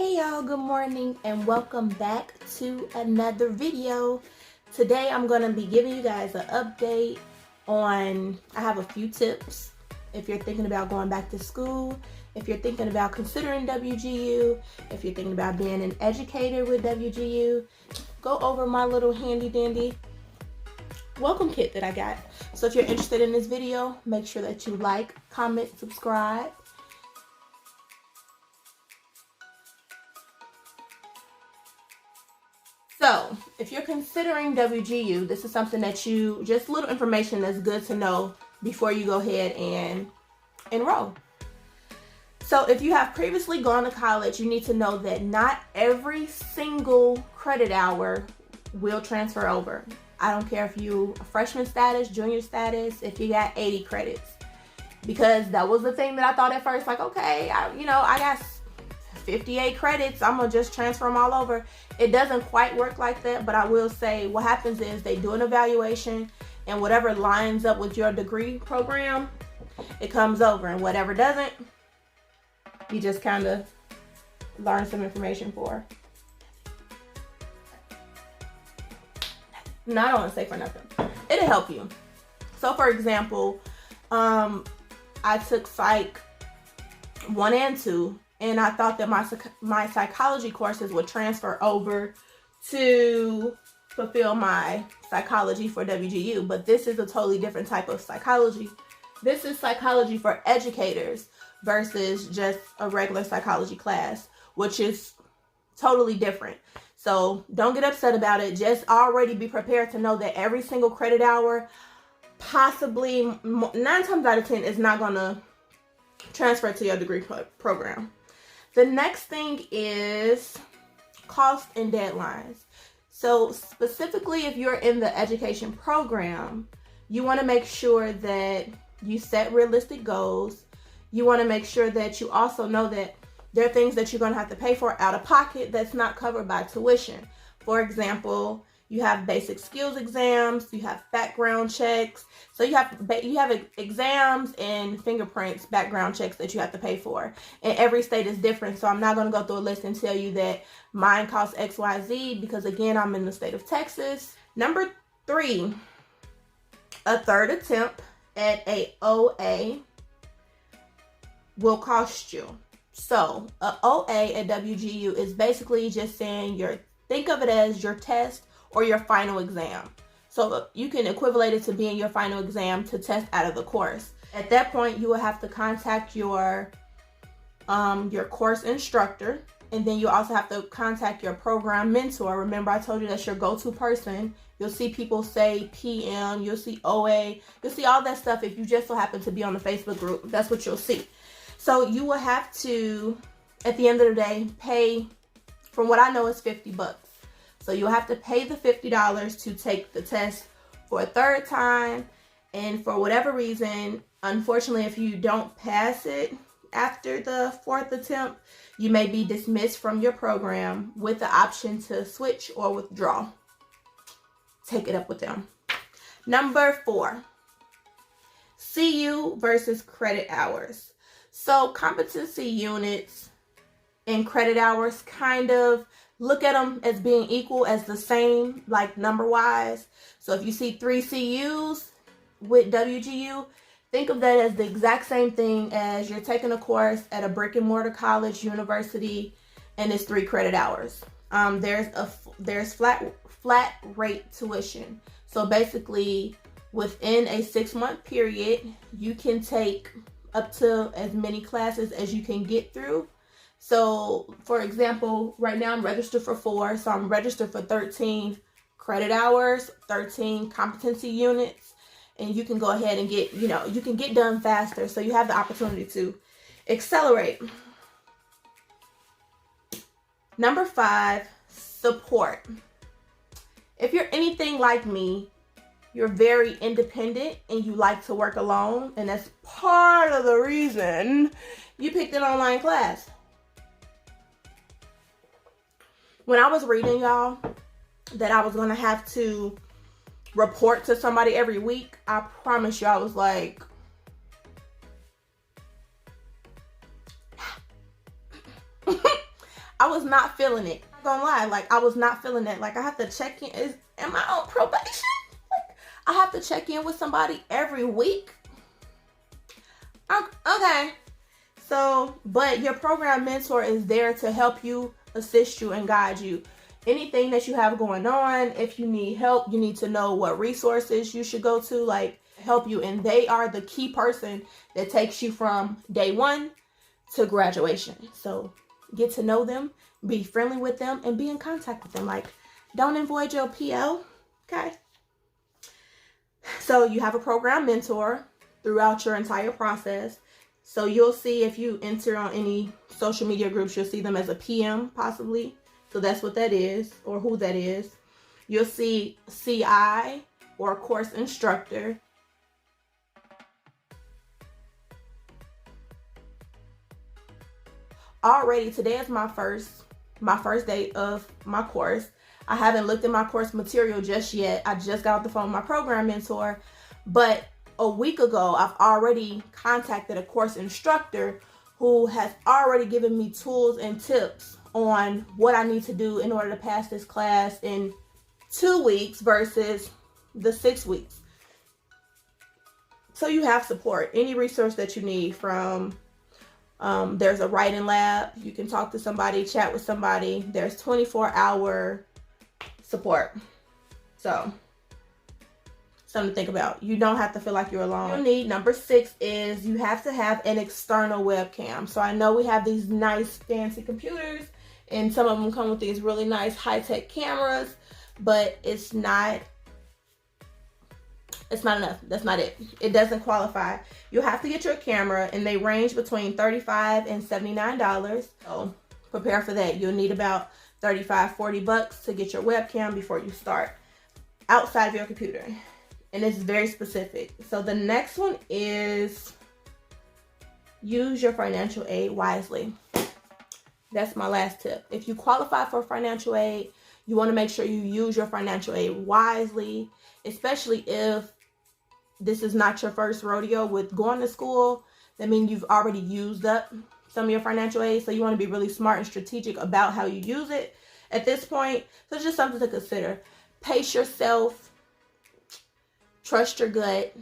Hey y'all, good morning and welcome back to another video. Today I'm going to be giving you guys an update on, I have a few tips if you're thinking about going back to school, if you're thinking about considering WGU, if you're thinking about being an educator with WGU. Go over my little handy dandy welcome kit that I got. So if you're interested in this video, make sure that you like, comment, subscribe. So, if you're considering WGU, this is something that just little information that's good to know before you go ahead and enroll. So, if you have previously gone to college, you need to know that not every single credit hour will transfer over. I don't care if you a freshman status, junior status, if you got 80 credits. Because that was the thing that I thought at first, like, okay, I got 58 credits, I'm gonna just transfer them all over. It doesn't quite work like that, but I will say what happens is they do an evaluation, and whatever lines up with your degree program, it comes over, and whatever doesn't, you just kind of learn some information for. No, I don't want to say for nothing. It'll help you. So for example, I took Psych 1 and 2, and I thought that my psychology courses would transfer over to fulfill my psychology for WGU, but this is a totally different type of psychology. This is psychology for educators versus just a regular psychology class, which is totally different. So don't get upset about it. Just already be prepared to know that every single credit hour, possibly 9 times out of 10, is not going to transfer to your degree program. The next thing is cost and deadlines. So specifically, if you're in the education program, you want to make sure that you set realistic goals. You want to make sure that you also know that there are things that you're going to have to pay for out of pocket that's not covered by tuition. For example, you have basic skills exams, you have background checks. So you have exams and fingerprints background checks that you have to pay for. And every state is different, so I'm not going to go through a list and tell you that mine costs XYZ because, again, I'm in the state of Texas. Number 3, a third attempt at a OA will cost you. So a OA at WGU is basically just saying think of it as your test or your final exam. So you can equivalent it to being your final exam to test out of the course. At that point, you will have to contact your course instructor, and then you also have to contact your program mentor. Remember, I told you that's your go-to person. You'll see people say PM, you'll see OA, you'll see all that stuff if you just so happen to be on the Facebook group. That's what you'll see. So you will have to, at the end of the day, pay, from what I know, is $50. So you'll have to pay the $50 to take the test for a third time. And for whatever reason, unfortunately, if you don't pass it after the 4th attempt, you may be dismissed from your program with the option to switch or withdraw. Take it up with them. Number 4, CU versus credit hours. So competency units and credit hours, kind of look at them as being equal, as the same, like number wise. So if you see 3 CUs with WGU, think of that as the exact same thing as you're taking a course at a brick and mortar college, university, and it's 3 credit hours. There's flat rate tuition. So basically, within a 6-month period, you can take up to as many classes as you can get through. So for example, right now I'm registered for 4, so I'm registered for 13 credit hours, 13 competency units, and you can go ahead and get, you can get done faster, so you have the opportunity to accelerate. Number 5, support. If you're anything like me, you're very independent and you like to work alone, and that's part of the reason you picked an online class. When I was reading, y'all, that I was going to have to report to somebody every week, I promise you, I was like, I was not feeling it. I'm not gonna lie, like I was not feeling it. Like I have to check in. Am I on probation? Like I have to check in with somebody every week. Okay. So, but your program mentor is there to help you, assist you, and guide you. Anything that you have going on, if you need help, you need to know what resources you should go to, like help you. And they are the key person that takes you from day one to graduation. So get to know them, be friendly with them, and be in contact with them. Like, don't avoid your PO, okay? So you have a program mentor throughout your entire process. So you'll see if you enter on any social media groups, you'll see them as a PM possibly. So that's what that is, or who that is. You'll see CI or course instructor. Already today is my first day of my course. I haven't looked at my course material just yet. I just got off the phone with my program mentor, but a week ago, I've already contacted a course instructor who has already given me tools and tips on what I need to do in order to pass this class in 2 weeks versus the 6 weeks. So you have support. Any resource that you need from, there's a writing lab. You can talk to somebody, chat with somebody. There's 24-hour support. So something to think about. You don't have to feel like you're alone. You need, number 6 is you have to have an external webcam. So I know we have these nice fancy computers and some of them come with these really nice high-tech cameras, but it's not enough. That's not it. It doesn't qualify. You have to get your camera, and they range between $35 and $79. So prepare for that. You'll need about $35-$40 to get your webcam before you start outside of your computer. And it's very specific. So the next one is use your financial aid wisely. That's my last tip. If you qualify for financial aid, you want to make sure you use your financial aid wisely, especially if this is not your first rodeo with going to school. That means you've already used up some of your financial aid. So you want to be really smart and strategic about how you use it at this point. So it's just something to consider. Pace yourself. Trust your gut,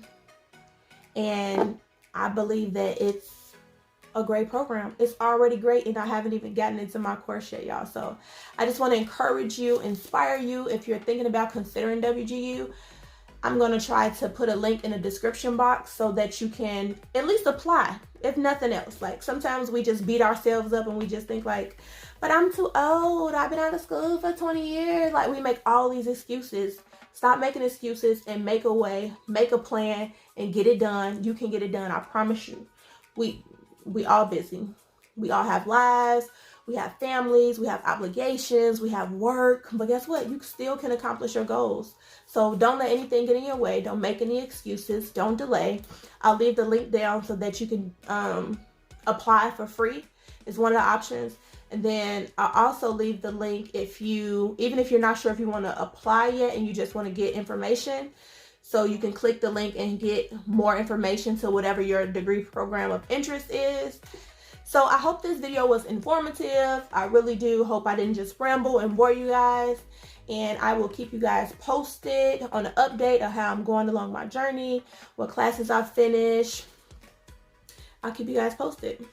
and I believe that it's a great program. It's already great, and I haven't even gotten into my course yet, y'all. So I just want to encourage you, inspire you. If you're thinking about considering WGU, I'm going to try to put a link in the description box so that you can at least apply, if nothing else. Like sometimes we just beat ourselves up and we just think like, but I'm too old. I've been out of school for 20 years. Like we make all these excuses. Stop making excuses and make a way, make a plan, and get it done. You can get it done. I promise you. We all busy. We all have lives. We have families. We have obligations. We have work. But guess what? You still can accomplish your goals. So don't let anything get in your way. Don't make any excuses. Don't delay. I'll leave the link down so that you can apply for free. Is one of the options. And then I'll also leave the link even if you're not sure if you want to apply yet and you just want to get information. So you can click the link and get more information to whatever your degree program of interest is. So I hope this video was informative. I really do hope I didn't just ramble and bore you guys. And I will keep you guys posted on an update of how I'm going along my journey, what classes I finish. I'll keep you guys posted.